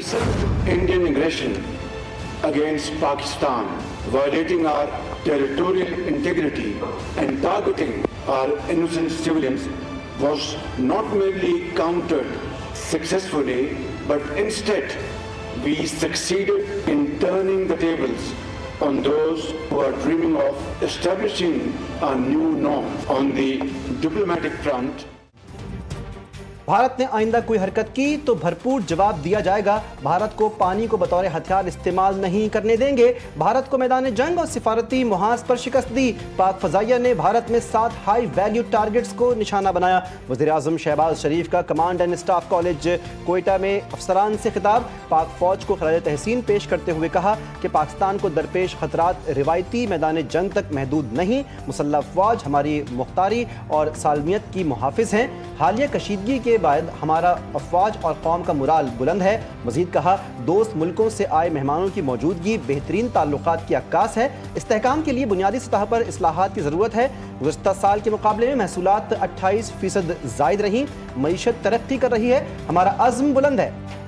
recent Indian aggression against Pakistan, violating our territorial integrity and targeting our innocent civilians, was not merely countered successfully, but instead we succeeded in turning the tables on those who are dreaming of establishing a new norm on the diplomatic front. Bharat ने आइंदा कोई हरकत की तो भरपूर जवाब दिया जाएगा। भारत को पानी को बतौर हथियार इस्तेमाल नहीं करने देंगे। भारत को मैदान जंग और सिफारती मुहाज पर शिकस्त दी। पाक फजाइया ने भारत में 7 हाई वैल्यू टारगेट्स को निशाना बनाया। वज़ीर आज़म शहबाज शरीफ का command and staff college Quetta में अफसरान से खिताब। पाक फौज को खराज तहसीन पेश करते हुए कहा कि पाकिस्तान को दरपेश खतरात रिवायती मैदान जंग तक महदूद नहीं। मुसल्लह अफवाज हमारी मुख्तारी और सालमियत की मुहाफिज हैं। हालिया कशीदगी के बाद हमारा अफवाज और कौम का मुराल बुलंद है। मजीद कहा, दोस्त मुल्कों से आए मेहमानों की मौजूदगी बेहतरीन ताल्लुकात की अक्कास है। इस्तेहकाम के लिए बुनियादी सतह पर इस्लाहात की ज़रूरत है। गुज़श्ता साल के मुकाबले में महसूलात 28% ज़ायद रही। मईशत तरक्की कर रही है। हमारा अज़्म बुलंद है।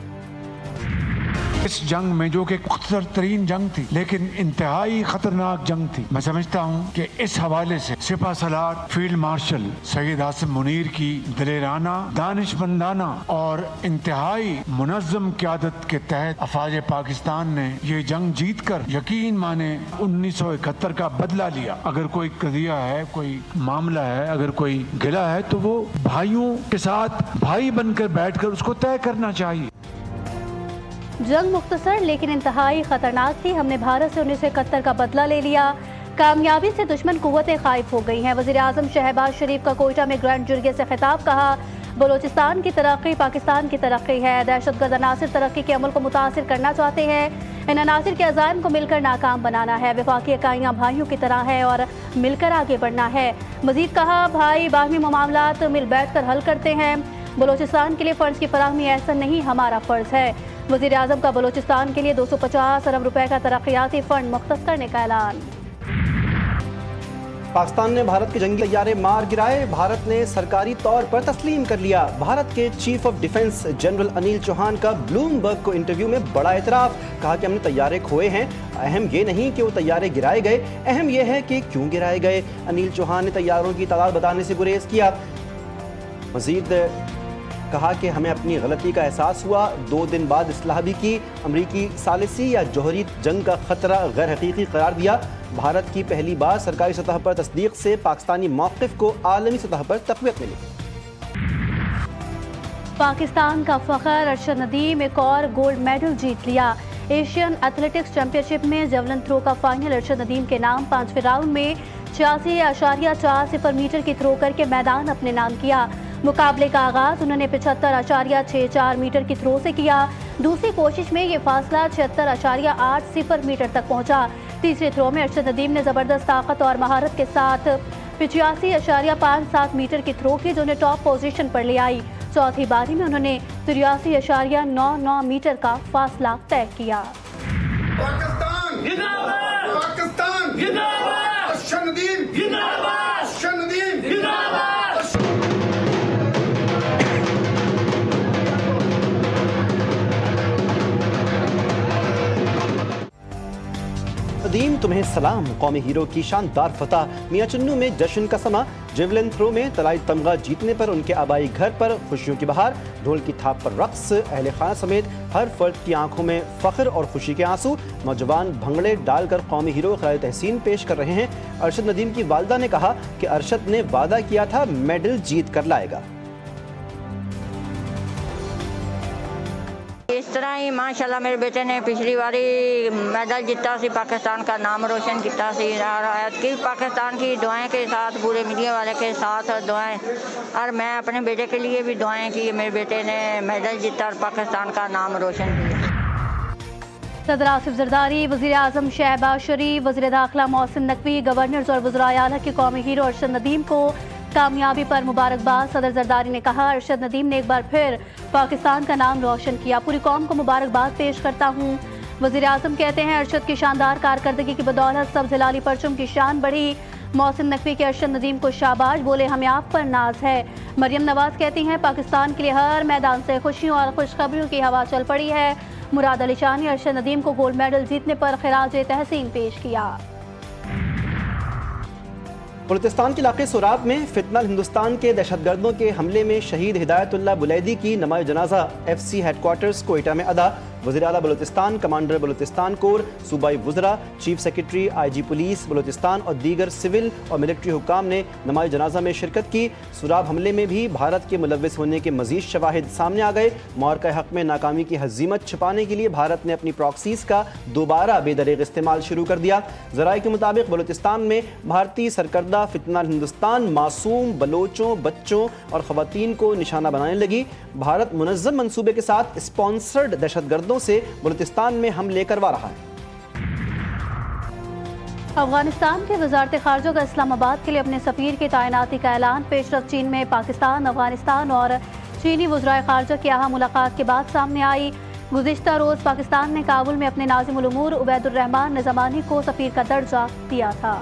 इस जंग में जो कि मुख्तर तरीन जंग थी लेकिन इंतहाई खतरनाक जंग थी, मैं समझता हूँ कि इस हवाले से सिपा सलार फील्ड मार्शल सैयद आसिम मुनीर की दिलेराना, दानिशमंदाना और इंतहाई मुनज़्ज़म क़यादत के तहत अफवाज पाकिस्तान ने ये जंग जीत कर यकीन माने 1971 का बदला लिया। अगर कोई कदिया है, कोई मामला है, अगर कोई गिला है तो वो भाइयों के साथ भाई बनकर बैठकर उसको तय करना चाहिए। जंग मुख्तसर लेकिन इंतहाई खतरनाक थी। हमने भारत से 1971 का बदला ले लिया। कामयाबी से दुश्मन कुव्वतें खाइफ हो गई हैं। वज़ीर आज़म शहबाज शरीफ का कोयटा में ग्रैंड जुर्गे से खिताब। कहा, बलोचिस्तान की तरक्की पाकिस्तान की तरक्की है। दहशतगर्द अनासिर तरक्की के अमल को मुतासिर करना चाहते हैं। इन अनासिर के अज़ाइम को मिलकर नाकाम बनाना है। वफाकी इकाइयाँ भाइयों की तरह है और मिलकर आगे बढ़ना है। मजीद कहा, भाई बाहमी मामलात मिल बैठ कर हल करते हैं। बलोचिस्तान के लिए फ़ंड्स की फराहमी ऐसा नहीं हमारा फ़र्ज़ है। वज़ीर आज़म का बलोचिस्तान के लिए 250 अरब रुपए का तरक्याती फंड मुख्तस करने का ऐलान। पाकिस्तान ने भारत के जंगी तैयारे मार गिराए। भारत ने सरकारी तौर पर तस्लीम कर लिया। भारत के chief of defence general Anil Chauhan का ब्लूमबर्ग को इंटरव्यू में बड़ा एतराफ़। कहा कि हमने तैयारे खोए हैं। अहम ये नहीं कि वो तैयारे गिराए गए, अहम यह है कि क्यों गिराए गए। अनिल चौहान ने तैयारों की तादाद बताने से गुरेज किया। मज़ीद कहा कि हमें अपनी गलती का एहसास हुआ। 2 दिन बाद इस्लाह भी की। अमरीकी सालिसी या जौहरी जंग का खतरा गैर हकीकी करार दिया। भारत की पहली बार सरकारी सतह पर तस्दीक से पाकिस्तानी मौक़िफ़ को आलमी सतह पर तक़वियत मिली। पाकिस्तान का फ़ख्र, अरशद नदीम एक और गोल्ड मेडल जीत लिया। एशियन एथलेटिक्स चैंपियनशिप में जेवलिन थ्रो का फाइनल अरशद नदीम के नाम 5वें राउंड में 86.40 मीटर की थ्रो करके मैदान अपने नाम किया। मुकाबले का आगाज उन्होंने 75.64 मीटर की थ्रो से किया। दूसरी कोशिश में ये फासला 76.80 मीटर तक पहुंचा। तीसरी थ्रो में अरशद नदीम ने जबरदस्त ताकत और महारत के साथ 85.57 मीटर की थ्रो की, जो उन्हें टॉप पोजीशन पर ले आई। चौथी बारी में उन्होंने 83.99 मीटर का फासला तय किया। पाकिस्तान जिंदाबाद, पाकिस्तान जिंदाबाद, अरशद नदीम जिंदाबाद, अरशद नदीम जिंदाबाद। नदीम तुम्हें सलाम। कौमी हीरो की शानदार फतह। मियां चुन्नू में जश्न का समा। जेवलिन थ्रो में तलाई तमगा जीतने पर उनके आबाई घर पर खुशियों की बहार। ढोल की थाप पर रक्स। अहले खाना समेत हर फर्द की आंखों में फख्र और खुशी के आंसू। नौजवान भंगड़े डालकर कौमी हीरो खराज तहसीन पेश कर रहे हैं। अरशद नदीम की वालदा ने कहा कि अरशद ने वादा किया था मेडल जीत कर लाएगा। इस तरह ही माशाल्लाह मेरे बेटे ने पिछली बारी मेडल जीता सी, पाकिस्तान का नाम रोशन किया सी। और कि पाकिस्तान की दुआएं के साथ, पूरे मीडिया वाले के साथ दुआएं, और मैं अपने बेटे के लिए भी दुआएं की मेरे बेटे ने मेडल जीता और पाकिस्तान का नाम रोशन किया। सदर आसिफ जरदारी, वज़ीर आज़म शहबाज शरीफ, वज़ीर दाखिला मोहसिन नकवी, गवर्नर्स और वज़राए आला के कौमी हीरो अरशद नदीम को कामयाबी पर मुबारकबाद। सदर जरदारी ने कहा, अरशद नदीम ने एक बार फिर पाकिस्तान का नाम रोशन किया। पूरी कौम को मुबारकबाद पेश करता हूँ। वज़ीर आज़म कहते हैं, अरशद की शानदार कारकर्दगी की बदौलत सब हिलाली परचम की शान बढ़ी। मोहसिन नकवी के अरशद नदीम को शाबाश, बोले हमें आप पर नाज है। मरियम नवाज कहती हैं, पाकिस्तान के लिए हर मैदान से खुशियों और खुशखबरियों की हवा चल पड़ी है। मुराद अली शाह ने अरशद नदीम को गोल्ड मेडल जीतने पर खिराज तहसीन पेश किया। बलूचिस्तान के इलाके सोराब में फितनल हिंदुस्तान के दहशतगर्दों के हमले में शहीद हिदायतुल्लाह बुलैदी की नमाज़ जनाजा FC हेडक्वार्टर्स कोयटा में अदा। वज़ीर आला बलूचिस्तान, कमांडर बलूचिस्तान कोर, सूबाई वज़रा, chief secretary IG police Balochistan और दीगर सिविल और मिलिट्री हुक्काम ने नमाज़ जनाजा में शिरकत की। सोराब हमले में भी भारत के मुलव्विस होने के मज़ीद शवाहिद सामने आ गए। मार्का हक़ में नाकामी की हज़ीमत छिपाने के लिए भारत ने अपनी प्रॉक्सीज़ का दोबारा बेदरीग इस्तेमाल शुरू कर दिया। ज़राए के मुताबिक बलूचिस्तान में भारतीय सरकर्दा फितनल हिंदुस्तान मासूम बलोचों, बच्चों और ख़वातीन को निशाना बनाने लगी। भारत मुनज़्ज़म मंसूबे के साथ स्पॉन्सर्ड दहशतगर्दों से बलूचिस्तान में हमले करवा रहा है। अफगानिस्तान के वजारत ख़ारजा का इस्लामाबाद के लिए अपने सफ़ीर की तैनाती का ऐलान। पेशरफ चीन में पाकिस्तान, अफगानिस्तान और चीनी वज़राए ख़ारजा की अहम मुलाकात के बाद सामने आई। गुज़िश्ता रोज़ पाकिस्तान ने काबुल में अपने नाज़िमुल उमूर उबैदुर्रहमान निज़ामानी को सफ़ीर का दर्जा दिया था।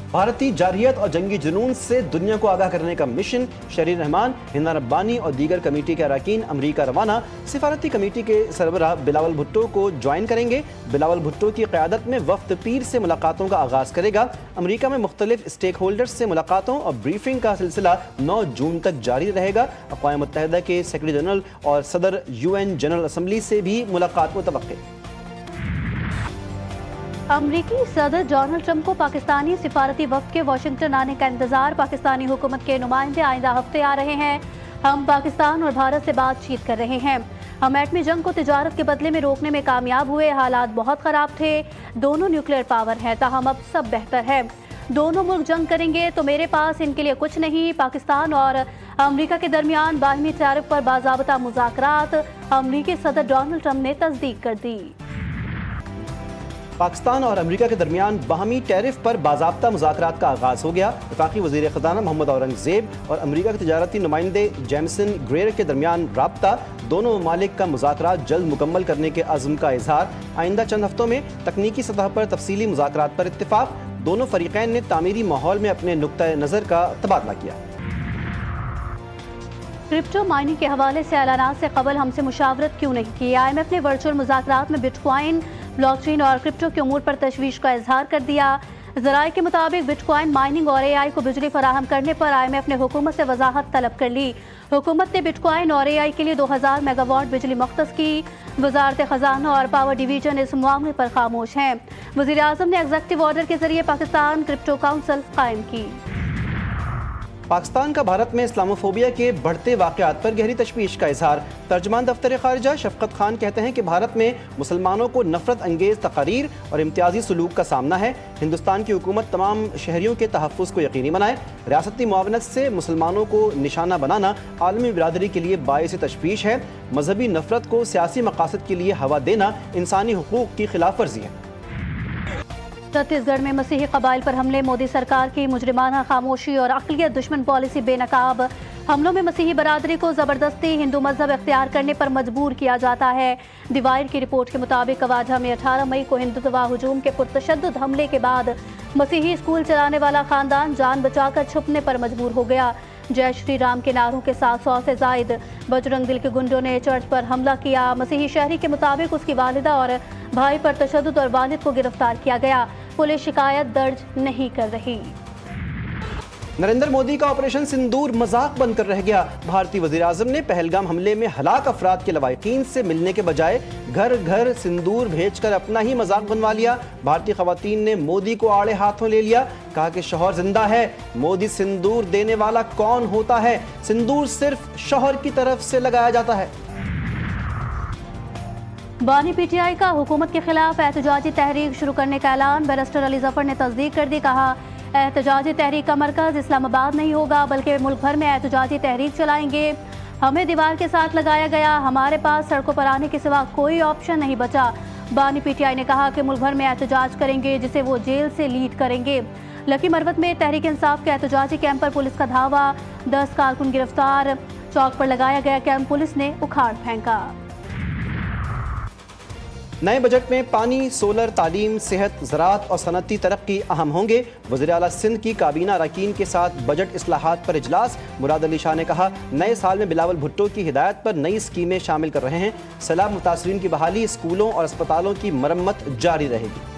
भारतीय जारहियत और जंगी जुनून से दुनिया को आगाह करने का मिशन। शरीर रहमान, हिना रब्बानी और दीगर कमेटी के अरकान अमरीका रवाना। सिफारती कमेटी के सरबराह बिलावल भुट्टो को ज्वाइन करेंगे। बिलावल भुट्टो की क़यादत में वफ़द पीर से मुलाकातों का आगाज़ करेगा। अमरीका में मुख्तलिफ स्टेक होल्डर्स से मुलाकातों और ब्रीफिंग का सिलसिला 9 जून तक जारी रहेगा। अक़वाम मुत्तहिदा के सेक्रेटरी जनरल और सदर UN जनरल असम्बली से भी मुलाकात मुतवक्किल। अमरीकी सदर डोनाल्ड ट्रंप को पाकिस्तानी सिफारती वफ़द के वाशिंगटन आने का इंतजार। पाकिस्तानी हुकूमत के नुमाइंदे आइंदा हफ्ते आ रहे हैं। हम पाकिस्तान और भारत से बातचीत कर रहे हैं। हम एटमी जंग को तिजारत के बदले में रोकने में कामयाब हुए। हालात बहुत ख़राब थे। दोनों न्यूक्लियर पावर हैं, ताहम अब सब बेहतर है। दोनों मुल्क जंग करेंगे तो मेरे पास इनके लिए कुछ नहीं। पाकिस्तान और अमरीका के दरमियान बाहमी तारिफ पर बाज़ाबता मुज़ाकरात। अमरीकी सदर डोनाल्ड ट्रंप ने तस्दीक कर दी। पाकिस्तान और अमेरिका के दरमियान बाहमी टैरिफ पर बाज़ाब्ता मुज़ाकरात का आगाज़ हो गया। वफाकी वज़ीर ख़ज़ाना मोहम्मद औरंगज़ेब और अमेरिका के तिजारती नुमाइंदे जेमसन ग्रेयर के दरमियान राब्ता। दोनों ममालिक का मुज़ाकरात जल्द मुकम्मल करने के अज़्म का इजहार। आइंदा चंद हफ्तों में तकनीकी सतह पर तफसीली मुज़ाकरात पर इत्तिफ़ाक़। दोनों फ़रीक़ैन ने तामीरी माहौल में अपने नुक्ता नज़र का तबादला किया। क्रिप्टो माइनिंग के हवाले से ऐलानात से कबल हमसे मुशावरत क्यों नहीं की। IMF ने वर्चुअल मुज़ाकरात में बिटकॉइन, ब्लॉकचेन और क्रिप्टो के उमूर पर तशवीश का इजहार कर दिया। ज़राए के मुताबिक बिटकॉइन माइनिंग और AI को बिजली फराहम करने पर IMF ने हुकूमत से वजाहत तलब कर ली। हुकूमत ने बिटकॉइन और AI के लिए 2000 मेगावाट बिजली मुख्तस की। वजारत ख़जाना और पावर डिवीजन इस मामले पर खामोश हैं। वज़ीर आज़म ने एग्जीक्यूटिव ऑर्डर के जरिए पाकिस्तान क्रिप्टो काउंसिल कायम की। पाकिस्तान का भारत में इस्लामोफोबिया के बढ़ते वाक़यात पर गहरी तशवीश का इजहार। तर्जमान दफ्तर ख़ारिजा शफ़क़त खान कहते हैं कि भारत में मुसलमानों को नफ़रत अंगेज़ तक़ारीर और इम्तियाज़ी सलूक का सामना है। हिंदुस्तान की हुकूमत तमाम शहरियों के तहफ़्फ़ुज़ को यकीनी बनाए। रियासती मुआवनत से मुसलमानों को निशाना बनाना आलमी बिरादरी के लिए बाइस तशवीश है। मजहबी नफ़रत को सियासी मकासद के लिए हवा देना इंसानी हुकूक़ की खिलाफ वर्जी है। छत्तीसगढ़ में मसीही कबाइल पर हमले। मोदी सरकार की मुजरिमाना खामोशी और अक़लियत दुश्मन पॉलिसी बेनकाब। हमलों में मसीही बरादरी को ज़बरदस्ती हिंदू मजहब इख्तियार करने पर मजबूर किया जाता है। डिवाइड की रिपोर्ट के मुताबिक कवाझा में 18 मई को हिंदुत्वा हुजूम के पुरतशद्दुद हमले के बाद मसीही स्कूल चलाने वाला खानदान जान बचाकर छुपने पर मजबूर हो गया। जय श्री राम के नारों के साथ 100 से जायद बजरंग दिल के गुंडों ने चर्च पर हमला किया। मसीही शहरी के मुताबिक उसकी वालिदा और भाई पर तशद्दुद और वालिद को गिरफ्तार किया गया। पुलिस शिकायत दर्ज नहीं कर रही। नरेंद्र मोदी का ऑपरेशन सिंदूर मजाक बनकर रह गया। भारतीय वज़ीर आज़म ने पहलगाम हमले में हलाक अफराद के लवाहिकीन से मिलने के बजाय घर घर सिंदूर भेजकर अपना ही मजाक बनवा लिया। भारतीय ख़वातीन ने मोदी को आड़े हाथों ले लिया। कहा कि शौहर जिंदा है, मोदी सिंदूर देने वाला कौन होता है? सिंदूर सिर्फ शौहर की तरफ से लगाया जाता है। बानी PTI का हुकूमत के खिलाफ एहतजाजी तहरीक शुरू करने का ऐलान। बैरिस्टर अली जफर ने तस्दीक कर दी। कहा एहतजाजी तहरीक का मरकज़ इस्लामाबाद नहीं होगा बल्कि मुल्क भर में एहतजाजी तहरीक चलाएंगे। हमें दीवार के साथ लगाया गया, हमारे पास सड़कों पर आने के सिवा कोई ऑप्शन नहीं बचा। बानी PTI ने कहा कि मुल्क भर में एहतजाज करेंगे जिसे वो जेल से लीड करेंगे। लकी मरवत में तहरीक इंसाफ के एहतजाजी कैंप पर पुलिस का धावा, 10 कारकुन गिरफ्तार। चौक पर लगाया गया कैंप पुलिस ने उखाड़ फेंका। नए बजट में पानी, सोलर, तालीम, सेहत, ज़राअत और सनअती तरक्की अहम होंगे। वज़ीर आला सिंध की काबीना अरकान के साथ बजट इस्लाहात पर इजलास। मुराद अली शाह ने कहा, नए साल में बिलावल भुट्टो की हिदायत पर नई स्कीमें शामिल कर रहे हैं। सैलाब मुतासरीन की बहाली, स्कूलों और अस्पतालों की मरम्मत जारी रहेगी।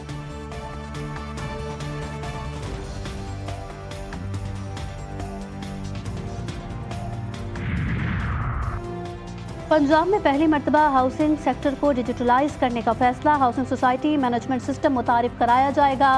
पंजाब में पहली मरतबा हाउसिंग सेक्टर को डिजिटलाइज करने का फैसला। हाउसिंग सोसाइटी मैनेजमेंट सिस्टम मुतारिफ कराया जाएगा।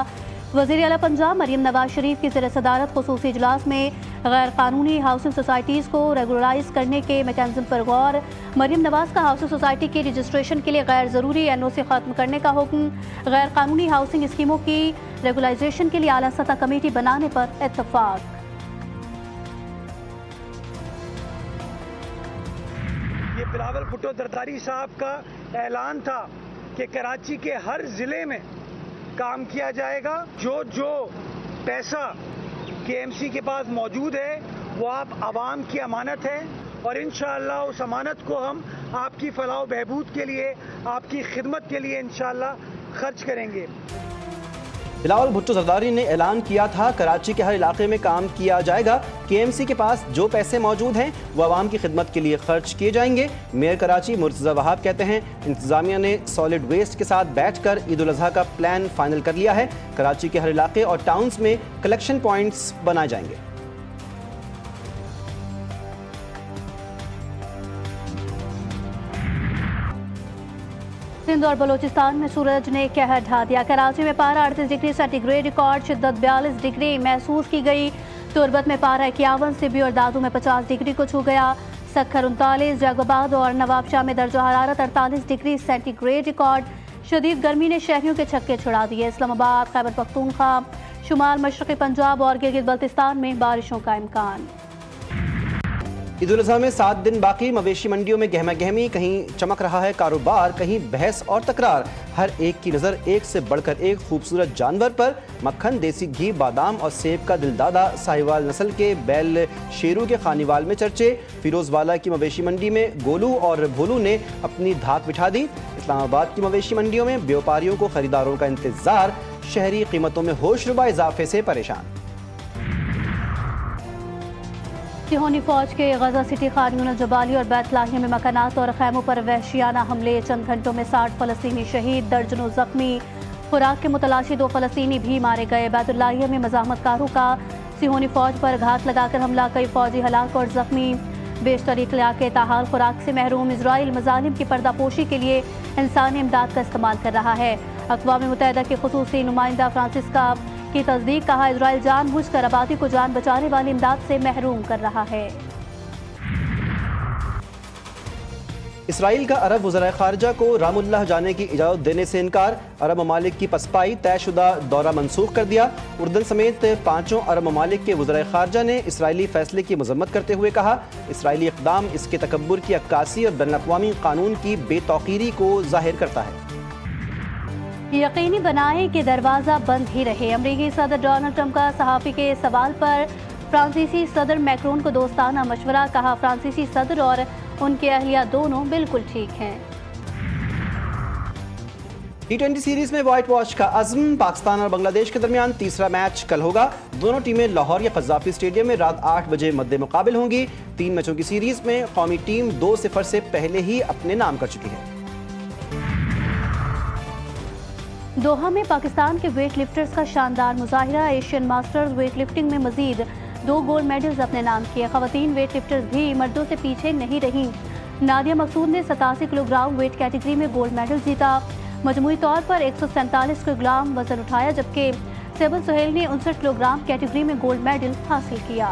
वज़ीर आला पंजाब मरियम नवाज शरीफ की ज़ेर सदारत खुसूसी इजलास में गैर कानूनी हाउसिंग सोसाइटीज़ को रेगुलराइज करने के मैकेनिज्म पर गौर। मरियम नवाज का हाउसिंग सोसाइटी के रजिस्ट्रेशन के लिए गैर ज़रूरी NOC ख़त्म करने का हुक्म। गैर कानूनी हाउसिंग स्कीमों की रेगुलाइजेशन के लिए आला सतह कमेटी बनाने पर इत्तफाक। ये बिलावल भुट्टो जरदारी साहब का ऐलान था कि कराची के हर ज़िले में काम किया जाएगा। जो पैसा KMC के पास मौजूद है वो आप आवाम की अमानत है और इंशाअल्लाह उस अमानत को हम आपकी फलाह बहबूद के लिए, आपकी खिदमत के लिए इंशाअल्लाह खर्च करेंगे। बिलावल भुट्टो जरदारी ने ऐलान किया था, कराची के हर इलाके में काम किया जाएगा। KMC के पास जो पैसे मौजूद हैं वो आवाम की खिदमत के लिए खर्च किए जाएंगे। मेयर कराची मुर्तज़ा वहाब कहते हैं, इंतज़ामिया ने सॉलिड वेस्ट के साथ बैठकर ईद उल अज़हा का प्लान फाइनल कर लिया है। कराची के हर इलाके और टाउन्स में कलेक्शन पॉइंट्स बनाए जाएंगे। सिंध और बलूचिस्तान में सूरज ने कहर ढा दिया। कराची में पारा 38 डिग्री सेंटीग्रेड रिकॉर्ड, शिद्दत 42 डिग्री महसूस की गई। तुरबत में पारा 51, सिबी और दादू में 50 डिग्री को छू गया। सक्खर 39, जैगोबाद और नवाबशाह में दर्जा हरारत 48 डिग्री सेंटीग्रेड रिकॉर्ड। शदीद गर्मी ने शहरियों के छक्के छुड़ा दिए। इस्लामाबाद, खैबर पख्तूनख्वा, शुमाल मशरक़ी पंजाब और गिलगित बल्तिस्तान में बारिशों का इम्कान। ईद उल अज़हा में 7 दिन बाकी। मवेशी मंडियों में गहमा गहमी, कहीं चमक रहा है कारोबार, कहीं बहस और तकरार। हर एक की नज़र एक से बढ़कर एक खूबसूरत जानवर पर। मक्खन, देसी घी, बादाम और सेब का दिलदादा साहिवाल नस्ल के बैल शेरू के खानीवाल में चर्चे। फिरोजवाला की मवेशी मंडी में गोलू और भोलू ने अपनी धाक बिठा दी। इस्लामाबाद की मवेशी मंडियों में व्यापारियों को खरीदारों का इंतजार। शहरी कीमतों में होशरुबा इजाफे से परेशान। सिहोनी फौज के गजा सिटी, खान यूनिस, जबाली और बैतलाहिया में मकानात और खैमों पर वहशियाना हमले। चंद घंटों में 60 फलस्तीनी शहीद, दर्जनों जख्मी। खुराक के मुतलाशी 2 फलस्तीनी भी मारे गए। बैतुल्लाहिया में मज़ाहमतकारों का सिहोनी फौज पर घात लगाकर हमला, कई फौजी हलाक और जख्मी। बेशतर इलाके ताहाल खुराक से महरूम। इजराइल मज़ालिम की पर्दापोशी के लिए इंसानी इमदाद का इस्तेमाल कर रहा है। अक़वाम मुत्तहिदा के खुसूसी नुमाइंदा फ्रांसिस्का की तस्दीक, कहा इजराइल जानबूझकर आबादी को जान बचाने वाली इमदाद से महरूम कर रहा है। इसराइल का अरब वज़ीर ख़ारजा को रामुल्लाह जाने की इजाज़त देने से इनकार। अरब ममालिक की पसपाई, तयशुदा दौरा मनसूख कर दिया। उर्दन समेत 5 अरब ममालिक के वज़ीर ख़ारजा ने इसराइली फैसले की मज़म्मत करते हुए कहा, इसराइली इक़दाम इसके तकब्बुर की अक्कासी और बैनुल-अक़वामी कानून की बेतौक़ीरी को ज़ाहिर करता है। यकीनी बनाएं कि दरवाज़ा बंद ही रहे। अमरीकी सदर डोनाल्ड ट्रंप का सहाफ़ी के सवाल पर फ्रांसीसी सदर मैक्रोन को दोस्ताना मशवरा, कहा फ्रांसीसी सदर और उनके अहलिया दोनों बिल्कुल ठीक हैं। T20 सीरीज में व्हाइट वॉश का अज़्म। पाकिस्तान और बांग्लादेश के दरमियान तीसरा मैच कल होगा। दोनों टीमें लाहौर या क़ज़ाफ़ी स्टेडियम में रात 8 बजे मद्दे मुकाबिल होंगी। 3 मैचों की सीरीज में कौमी टीम 2-0 से पहले ही अपने नाम कर चुकी है। दोहा में पाकिस्तान के वेट लिफ्टर्स का शानदार मुजाहिरा। एशियन मास्टर्स वेट लिफ्टिंग में मजीद 2 गोल्ड मेडल्स अपने नाम किए। ख़वातीन वेट लिफ्टर्स भी मर्दों से पीछे नहीं रहीं। नादिया मकसूद ने 87 किलोग्राम वेट कैटेगरी में गोल्ड मेडल जीता। मजमूई तौर पर 147 किलोग्राम वजन उठाया, जबकि सेबल सुहेल ने 59 किलोग्राम कैटेगरी में गोल्ड मेडल हासिल किया।